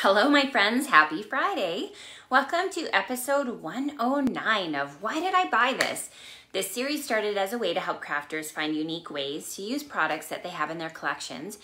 Hello my friends, happy Friday. Welcome to episode 109 of Why Did I Buy This? This series started as a way to help crafters find unique ways to use products that they have in their collections.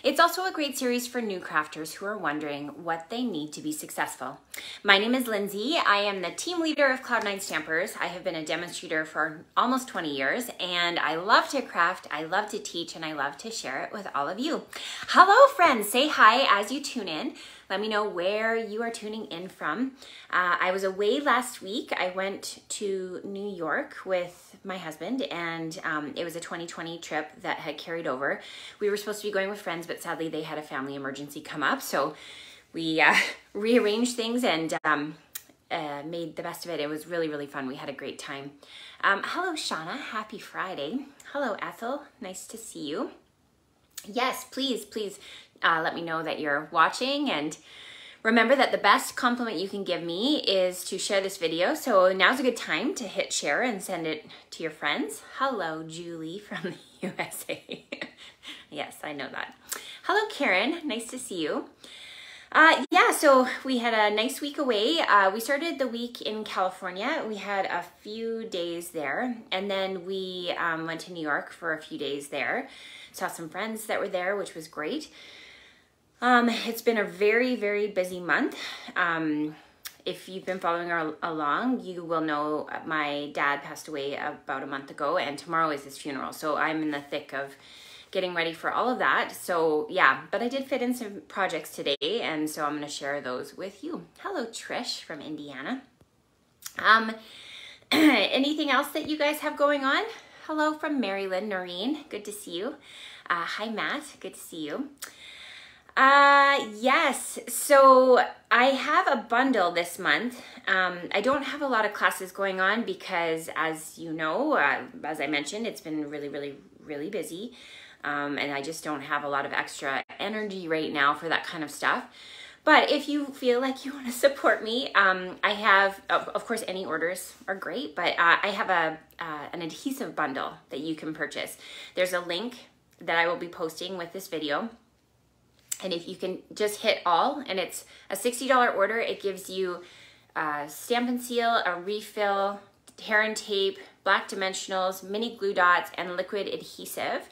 It's also a great series for new crafters who are wondering what they need to be successful. My name is Lindsay. I am the team leader of Cloud9 Stampers. I have been a demonstrator for almost 20 years and I love to craft, I love to teach, and I love to share it with all of you. Hello friends, say hi as you tune in. Let me know where you are tuning in from. I was away last week. I went to New York with my husband and it was a 2020 trip that had carried over. We were supposed to be going with friends, but sadly they had a family emergency come up. So we rearranged things and made the best of it. It was really, really fun. We had a great time. Hello, Shauna. Happy Friday. Hello, Ethel. Nice to see you. Yes, please let me know that you're watching, and remember that the best compliment you can give me is to share this video. So now's a good time to hit share and send it to your friends. Hello, Julie from the USA. Yes, I know that. Hello, Karen. Nice to see you. Yeah, so we had a nice week away. We started the week in California. We had a few days there, and then we went to New York for a few days there. Saw some friends that were there, which was great. It's been a very, very busy month. If you've been following along, you will know my dad passed away about a month ago, and tomorrow is his funeral. So I'm in the thick of getting ready for all of that. So yeah, but I did fit in some projects today, and so I'm going to share those with you. Hello, Trish from Indiana. Anything else that you guys have going on? Hello from Maryland, Noreen. Good to see you. Hi, Matt. Good to see you. Yes, so I have a bundle this month. I don't have a lot of classes going on because, as you know, as I mentioned, it's been really busy. And I just don't have a lot of extra energy right now for that kind of stuff. But if you feel like you want to support me, I have, of course, any orders are great, but I have an adhesive bundle that you can purchase. There's a link that I will be posting with this video. And if you can just hit all, and it's a $60 order, it gives you Stampin Seal, a refill, tear and tape, black dimensionals, mini glue dots, and liquid adhesive,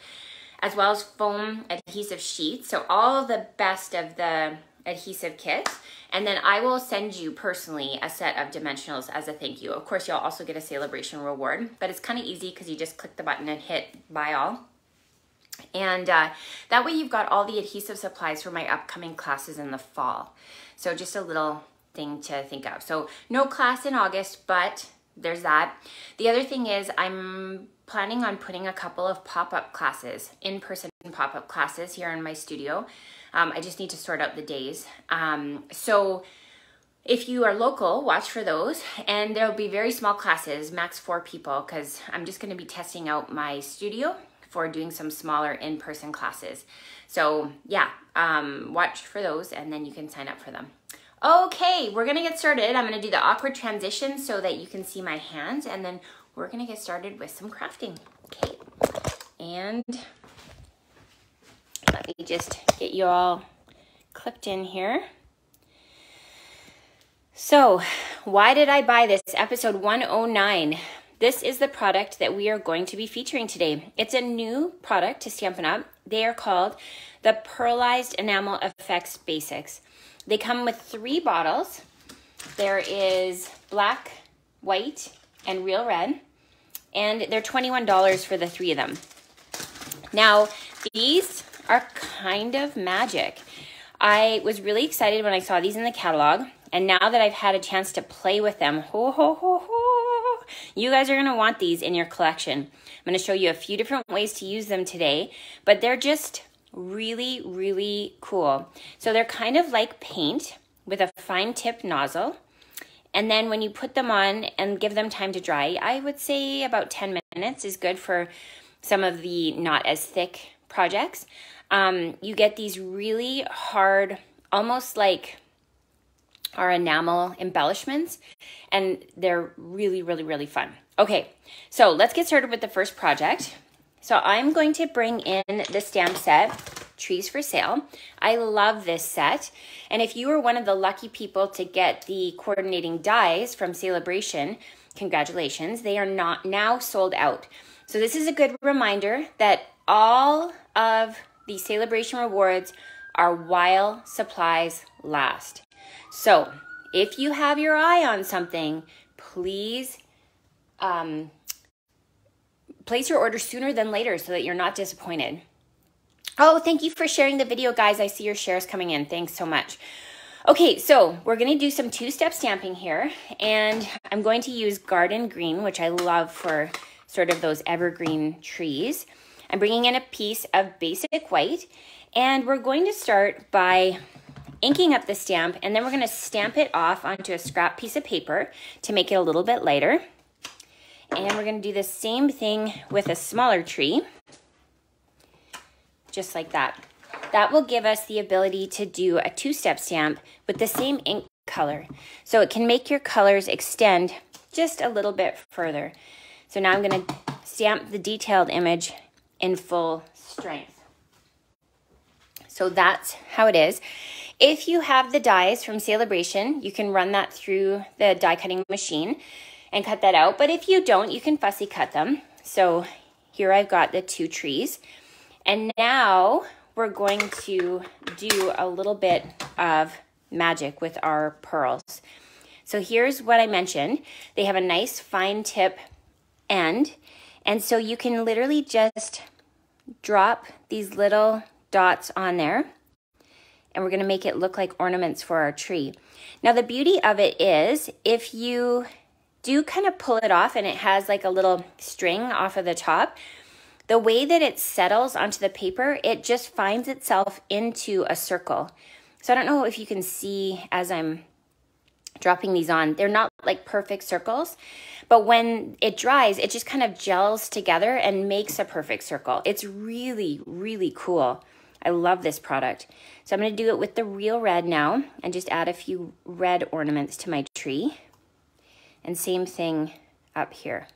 as well as foam adhesive sheets. So all the best of the adhesive kit. And then I will send you personally a set of dimensionals as a thank you. Of course, you'll also get a Saleabration Reward, but it's kind of easy because you just click the button and hit buy all. And that way you've got all the adhesive supplies for my upcoming classes in the fall. So just a little thing to think of. So no class in August, but there's that. The other thing is I'm planning on putting a couple of pop-up classes, in-person pop-up classes here in my studio. I just need to sort out the days. So if you are local, watch for those. And there'll be very small classes, max 4 people, because I'm just going to be testing out my studio for doing some smaller in-person classes. So yeah, watch for those and then you can sign up for them. Okay, we're gonna get started. I'm gonna do the awkward transition so that you can see my hands, and then we're gonna get started with some crafting. Okay, and let me just get you all clipped in here. So, why did I buy this? Episode 109. This is the product that we are going to be featuring today. It's a new product to Stampin' Up. They are called the Pearlized Enamel Effects Basics. They come with 3 bottles. There is black, white, and real red. And they're $21 for the 3 of them. Now, these are kind of magic. I was really excited when I saw these in the catalog. And now that I've had a chance to play with them, you guys are going to want these in your collection. I'm going to show you a few different ways to use them today, but they're just really cool. So they're kind of like paint with a fine tip nozzle. And then when you put them on and give them time to dry, I would say about 10 minutes is good for some of the not as thick projects. You get these really hard, almost like our enamel embellishments, and they're really fun. Okay, so let's get started with the first project. So I'm going to bring in the stamp set trees for sale. I love this set. And if you were one of the lucky people to get the coordinating dies from Saleabration, congratulations, they are not now sold out. So this is a good reminder that all of the Saleabration Rewards are while supplies last. So if you have your eye on something, please place your order sooner than later so that you're not disappointed. Oh, thank you for sharing the video, guys. I see your shares coming in. Thanks so much. Okay, so we're going to do some two-step stamping here, and I'm going to use Garden Green, which I love for sort of those evergreen trees. I'm bringing in a piece of basic white, and we're going to start by inking up the stamp, and then we're going to stamp it off onto a scrap piece of paper to make it a little bit lighter. And we're going to do the same thing with a smaller tree, just like that. That will give us the ability to do a two-step stamp with the same ink color. So it can make your colors extend just a little bit further. So now I'm going to stamp the detailed image in full strength. So that's how it is. If you have the dies from Saleabration, you can run that through the die cutting machine and cut that out. But if you don't, you can fussy cut them. So here I've got the two trees. And now we're going to do a little bit of magic with our pearls. So here's what I mentioned. They have a nice fine tip end. And so you can literally just drop these little dots on there. And we're going to make it look like ornaments for our tree. Now the beauty of it is if you do kind of pull it off and it has like a little string off of the top, the way that it settles onto the paper, it just finds itself into a circle. So I don't know if you can see as I'm dropping these on, they're not like perfect circles, but when it dries, it just kind of gels together and makes a perfect circle. It's really, really cool. I love this product. So I'm going to do it with the real red now and just add a few red ornaments to my tree. And same thing up here.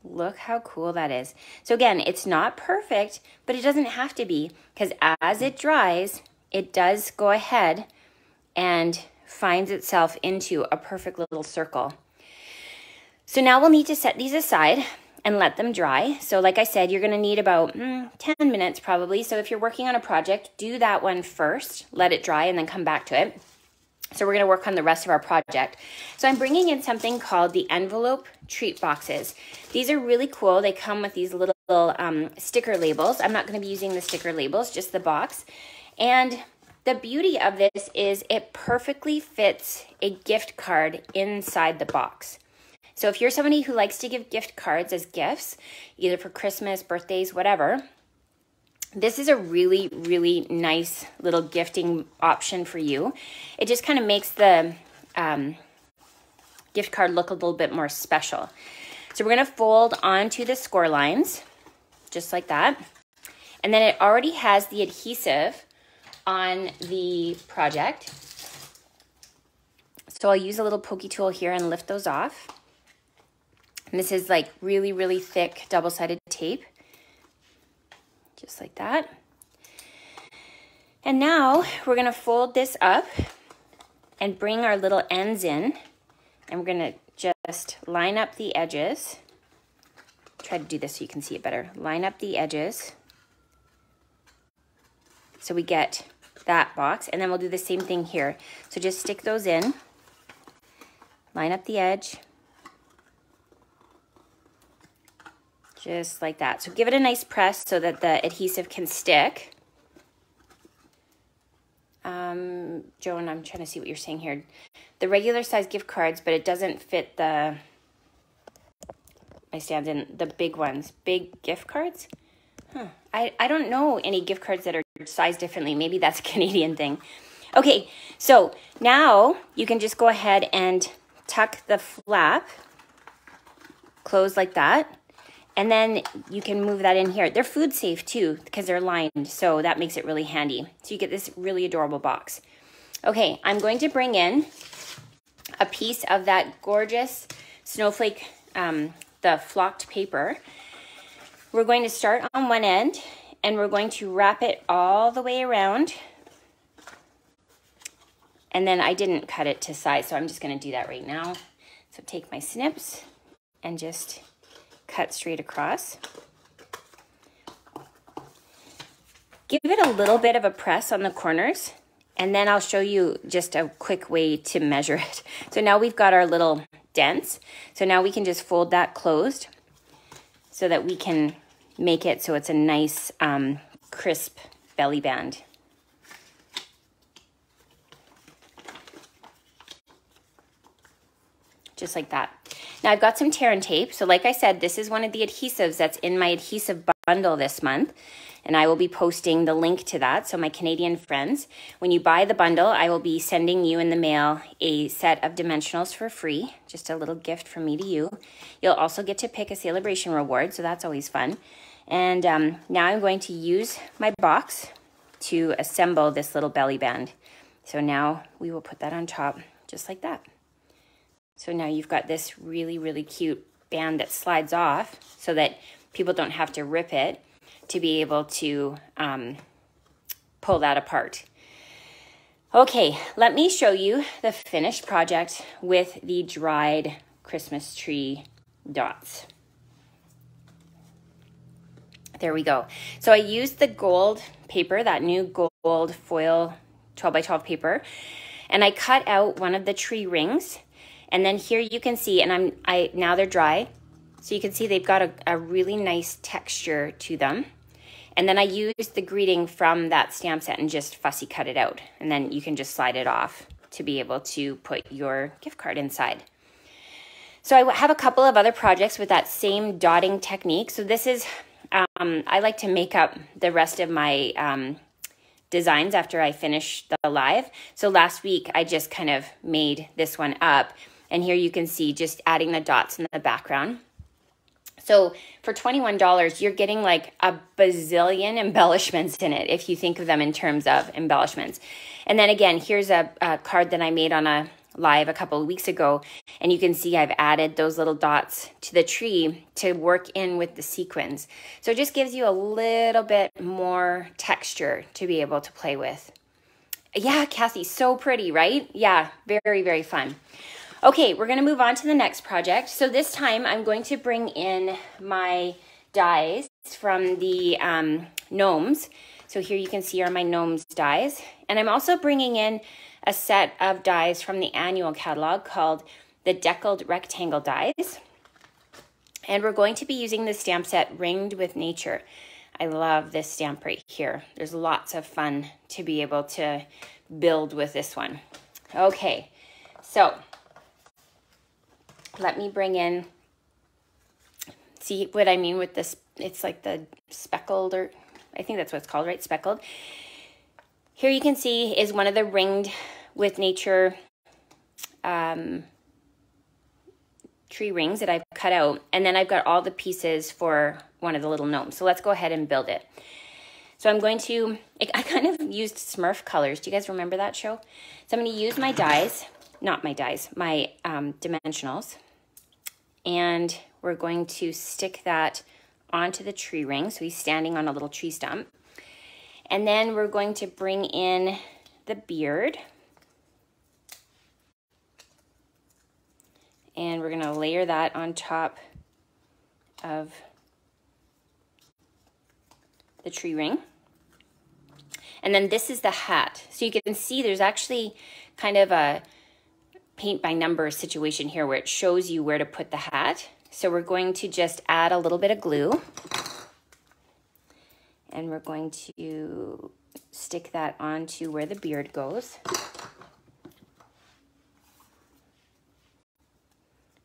Look how cool that is. So again, it's not perfect, but it doesn't have to be, because as it dries, it does go ahead and finds itself into a perfect little circle. So now we'll need to set these aside and let them dry. So like I said, you're going to need about 10 minutes probably. So if you're working on a project, do that one first, let it dry, and then come back to it. So we're going to work on the rest of our project. So I'm bringing in something called the envelope treat boxes. These are really cool. They come with these little sticker labels. I'm not going to be using the sticker labels, just the box. And the beauty of this is it perfectly fits a gift card inside the box. So if you're somebody who likes to give gift cards as gifts, either for Christmas, birthdays, whatever, this is a really, really nice little gifting option for you. It just kind of makes the gift card look a little bit more special. So we're going to fold onto the score lines, just like that. And then it already has the adhesive on the project. So I'll use a little pokey tool here and lift those off. And this is like really, really thick double-sided tape. Just like that. And now we're going to fold this up and bring our little ends in. And we're going to just line up the edges. Try to do this so you can see it better. Line up the edges. So we get that box. And then we'll do the same thing here. So just stick those in. Line up the edge. Just like that. So give it a nice press so that the adhesive can stick. Joan, I'm trying to see what you're saying here. The regular size gift cards, but it doesn't fit the, I stand in the big ones. Big gift cards? Huh. I don't know any gift cards that are sized differently. Maybe that's a Canadian thing. Okay, so now you can just go ahead and tuck the flap, close like that. And then you can move that in here. They're food safe too because they're lined, so that makes it really handy. So you get this really adorable box. Okay, I'm going to bring in a piece of that gorgeous snowflake, the flocked paper. We're going to start on one end and we're going to wrap it all the way around. And then I didn't cut it to size, so I'm just going to do that right now. So take my snips and just cut straight across. Give it a little bit of a press on the corners, and then I'll show you just a quick way to measure it. So now we've got our little dents. So now we can just fold that closed so that we can make it so it's a nice crisp belly band. Just like that. Now I've got some tear and tape. So like I said, this is one of the adhesives that's in my adhesive bundle this month. And I will be posting the link to that. So my Canadian friends, when you buy the bundle, I will be sending you in the mail a set of dimensionals for free. Just a little gift from me to you. You'll also get to pick a Saleabration Reward, so that's always fun. And now I'm going to use my box to assemble this little belly band. So now we will put that on top, just like that. So now you've got this really, really cute band that slides off so that people don't have to rip it to be able to pull that apart. Okay, let me show you the finished project with the dried Christmas tree dots. There we go. So I used the gold paper, that new gold foil 12 by 12 paper, and I cut out one of the tree rings. And then here you can see, and now they're dry, so you can see they've got a really nice texture to them. And then I used the greeting from that stamp set and just fussy cut it out. And then you can just slide it off to be able to put your gift card inside. So I have a couple of other projects with that same dotting technique. So this is, I like to make up the rest of my designs after I finish the live. So last week I just kind of made this one up. And here you can see just adding the dots in the background. So for $21, you're getting like a bazillion embellishments in it, if you think of them in terms of embellishments. And then again, here's a card that I made on a live a couple of weeks ago. And you can see I've added those little dots to the tree to work in with the sequins. So it just gives you a little bit more texture to be able to play with. Yeah, Kathy, so pretty, right? Yeah, very, very fun. Okay, we're going to move on to the next project. So this time I'm going to bring in my dies from the gnomes. So here you can see are my gnomes dies. And I'm also bringing in a set of dies from the annual catalog called the Deckled Rectangle Dies. And we're going to be using the stamp set Ringed with Nature. I love this stamp right here. There's lots of fun to be able to build with this one. Okay, so let me bring in, see what I mean with this, it's like the speckled, or I think that's what it's called, right? Speckled. Here you can see is one of the Ringed with Nature tree rings that I've cut out. And then I've got all the pieces for one of the little gnomes. So let's go ahead and build it. So I'm going to, I kind of used Smurf colors. Do you guys remember that show? So I'm going to use my dies, not my dies, my dimensionals. And we're going to stick that onto the tree ring. So he's standing on a little tree stump. And then we're going to bring in the beard. And we're going to layer that on top of the tree ring. And then this is the hat. So you can see there's actually kind of a paint by number situation here where it shows you where to put the hat. So we're going to just add a little bit of glue. And we're going to stick that onto where the beard goes.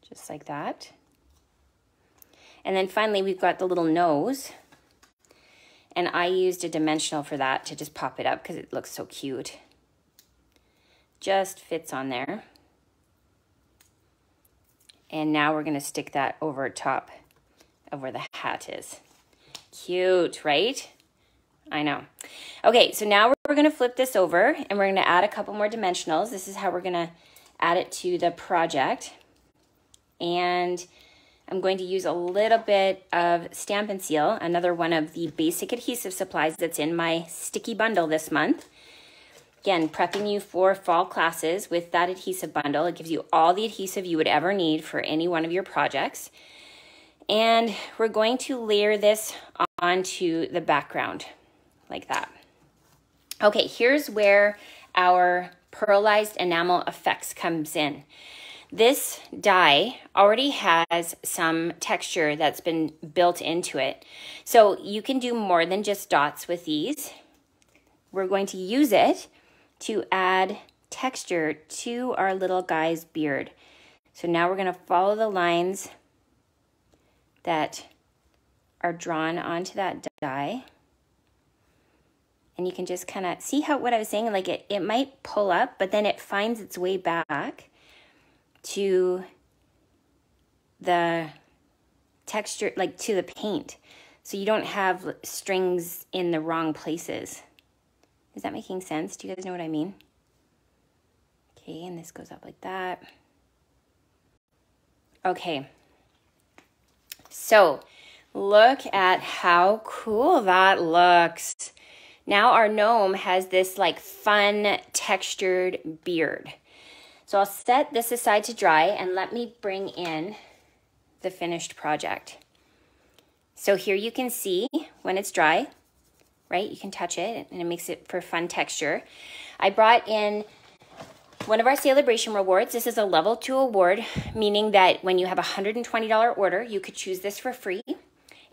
Just like that. And then finally we've got the little nose. And I used a dimensional for that to just pop it up because it looks so cute. Just fits on there. And now we're going to stick that over top of where the hat is. Cute, right? I know. Okay, so now we're going to flip this over and we're going to add a couple more dimensionals. This is how we're going to add it to the project. And I'm going to use a little bit of Stampin Seal, another one of the basic adhesive supplies that's in my sticky bundle this month. Again, prepping you for fall classes with that adhesive bundle. It gives you all the adhesive you would ever need for any one of your projects. And we're going to layer this onto the background like that. Okay, here's where our Pearlized Enamel effects comes in. This die already has some texture that's been built into it. So you can do more than just dots with these. We're going to use it to add texture to our little guy's beard. So now we're going to follow the lines that are drawn onto that die. And you can just kind of see how what I was saying, like it might pull up, but then it finds its way back to the texture, like to the paint. So you don't have strings in the wrong places. Is that making sense? Do you guys know what I mean? Okay, and this goes up like that. Okay. So look at how cool that looks. Now our gnome has this like fun textured beard. So I'll set this aside to dry and let me bring in the finished project. So here you can see when it's dry, right? You can touch it and it makes it for fun texture. I brought in one of our Saleabration Rewards. This is a level 2 award, meaning that when you have a $120 order, you could choose this for free.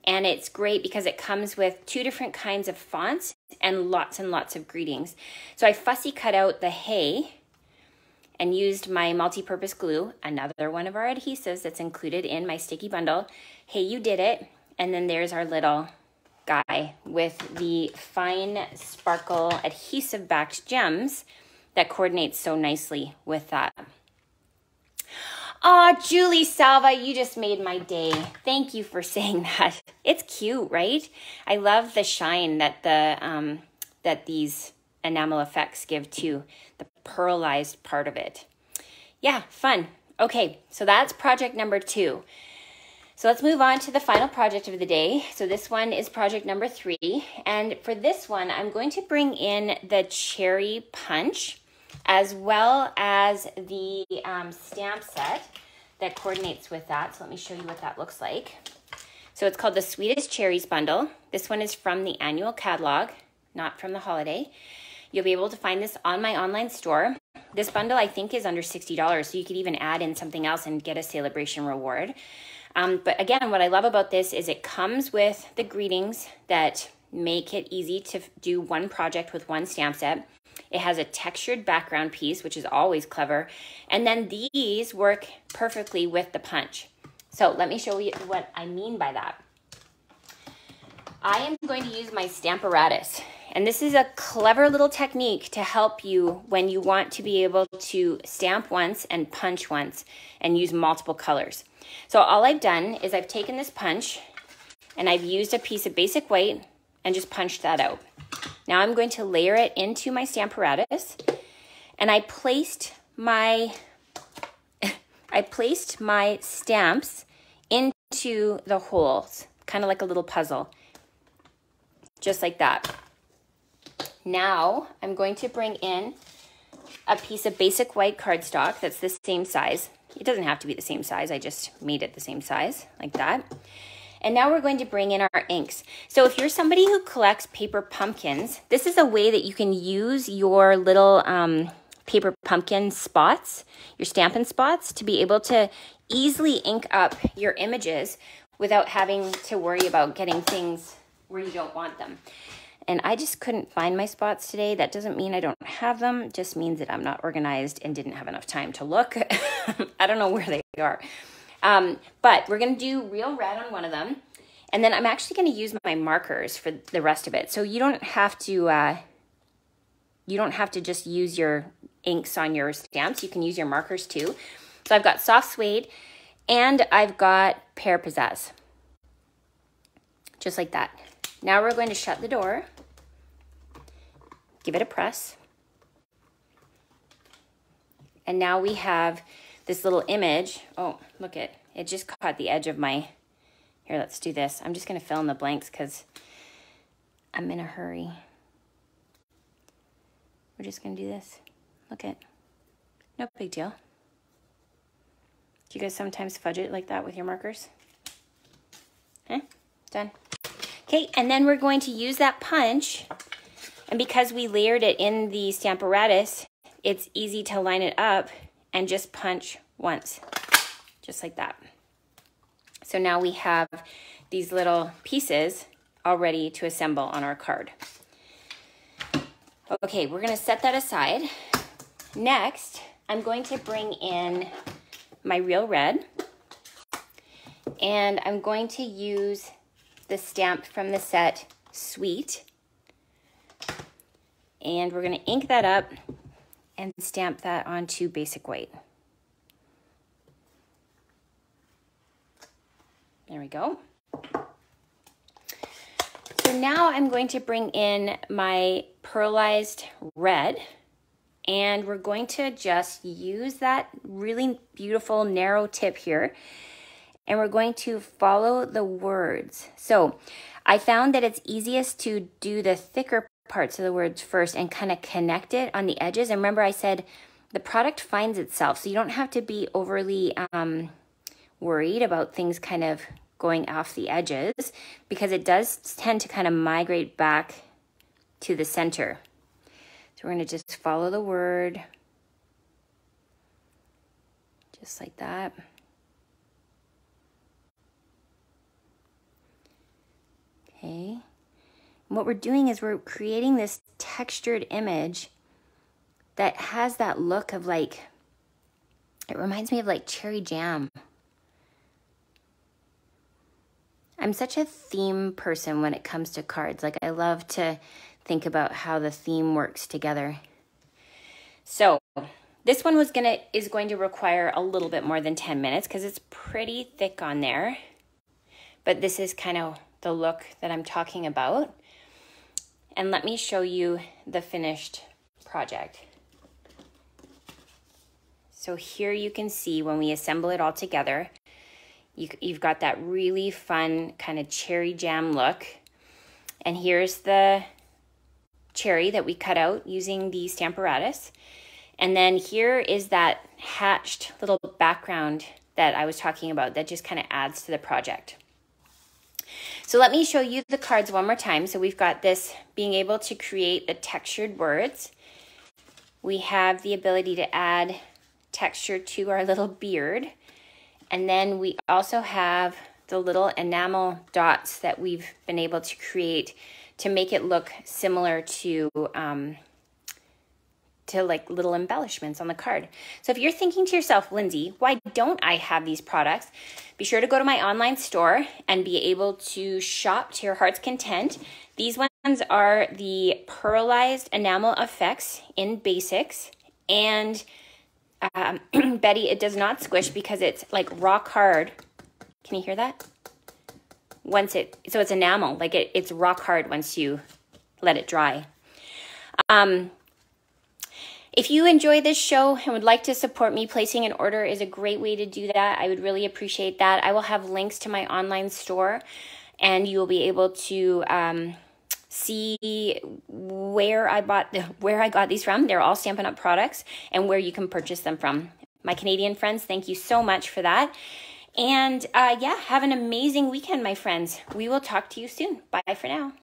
And it's great because it comes with 2 different kinds of fonts and lots of greetings. So I fussy cut out the hey and used my multi-purpose glue, another one of our adhesives that's included in my sticky bundle. Hey, you did it. And then there's our little guy with the fine sparkle adhesive backed gems that coordinates so nicely with that. Oh, Julie Salva, you just made my day. Thank you for saying that. It's cute, right? I love the shine that that these enamel effects give to the pearlized part of it. Yeah, fun. Okay, so that's project number 2. So let's move on to the final project of the day. So this one is project number 3. And for this one, I'm going to bring in the cherry punch as well as the stamp set that coordinates with that. So let me show you what that looks like. So it's called the Swedish Cherries bundle. This one is from the annual catalog, not from the holiday. You'll be able to find this on my online store. This bundle, I think, is under $60, so you could even add in something else and get a Saleabration Reward. But again, what I love about this is it comes with the greetings that make it easy to do one project with one stamp set. It has a textured background piece, which is always clever. And then these work perfectly with the punch. So let me show you what I mean by that. I am going to use my Stamparatus. And this is a clever little technique to help you when you want to be able to stamp once and punch once and use multiple colors. So all I've done is I've taken this punch and I've used a piece of basic white and just punched that out. Now I'm going to layer it into my Stamparatus, and I placed my stamps into the holes, kind of like a little puzzle, just like that. Now I'm going to bring in a piece of basic white cardstock that's the same size. It doesn't have to be the same size, I just made it the same size, like that. And now we're going to bring in our inks. So if you're somebody who collects paper pumpkins, this is a way that you can use your little paper pumpkin spots, your Stampin' spots, to be able to easily ink up your images without having to worry about getting things where you don't want them. And I just couldn't find my spots today. That doesn't mean I don't have them. It just means that I'm not organized and didn't have enough time to look. I don't know where they are. But we're going to do real red on one of them. And then I'm actually going to use my markers for the rest of it. So you don't have to just use your inks on your stamps. You can use your markers too. So I've got soft suede and I've got pear pizzazz. Just like that. Now we're going to shut the door, give it a press. And now we have this little image. Oh, look it. it just caught the edge of my, here, let's do this. I'm just gonna fill in the blanks because I'm in a hurry. We're just gonna do this. Look at, no big deal. Do you guys sometimes fudge it like that with your markers? Okay, done. Okay, and then we're going to use that punch, and because we layered it in the Stamparatus, it's easy to line it up and just punch once, just like that. So now we have these little pieces all ready to assemble on our card. Okay, we're gonna set that aside. Next, I'm going to bring in my Real Red, and I'm going to use the stamp from the set, Sweet. And we're gonna ink that up and stamp that onto basic white. There we go. So now I'm going to bring in my Pearlized Red, and we're going to just use that really beautiful narrow tip here, and we're going to follow the words. So I found that it's easiest to do the thicker parts of the words first and kind of connect it on the edges. And remember I said the product finds itself, so you don't have to be overly worried about things kind of going off the edges, because it does tend to kind of migrate back to the center. So we're going to just follow the word, just like that. Okay. And what we're doing is we're creating this textured image that has that look of like, it reminds me of like cherry jam. I'm such a theme person when it comes to cards. Like I love to think about how the theme works together. So this one is going to require a little bit more than 10 minutes because it's pretty thick on there. But this is kind of the look that I'm talking about. And let me show you the finished project. So here you can see when we assemble it all together, you've got that really fun kind of cherry jam look. And here's the cherry that we cut out using the Stamparatus. And then here is that hatched little background that I was talking about that just kind of adds to the project. So let me show you the cards one more time. So we've got this being able to create the textured words. We have the ability to add texture to our little beard. And then we also have the little enamel dots that we've been able to create to make it look similar to like little embellishments on the card. So if you're thinking to yourself, Lindsay, why don't I have these products? Be sure to go to my online store and be able to shop to your heart's content. These ones are the Pearlized Enamel Effects in Basics, and Betty, it does not squish because it's like rock hard. Can you hear that? So it's enamel, like it's rock hard once you let it dry. If you enjoy this show and would like to support me, placing an order is a great way to do that. I would really appreciate that. I will have links to my online store, and you will be able to see where I got these from. They're all Stampin' Up! Products, and where you can purchase them from. My Canadian friends, thank you so much for that. And yeah, have an amazing weekend, my friends. We will talk to you soon. Bye for now.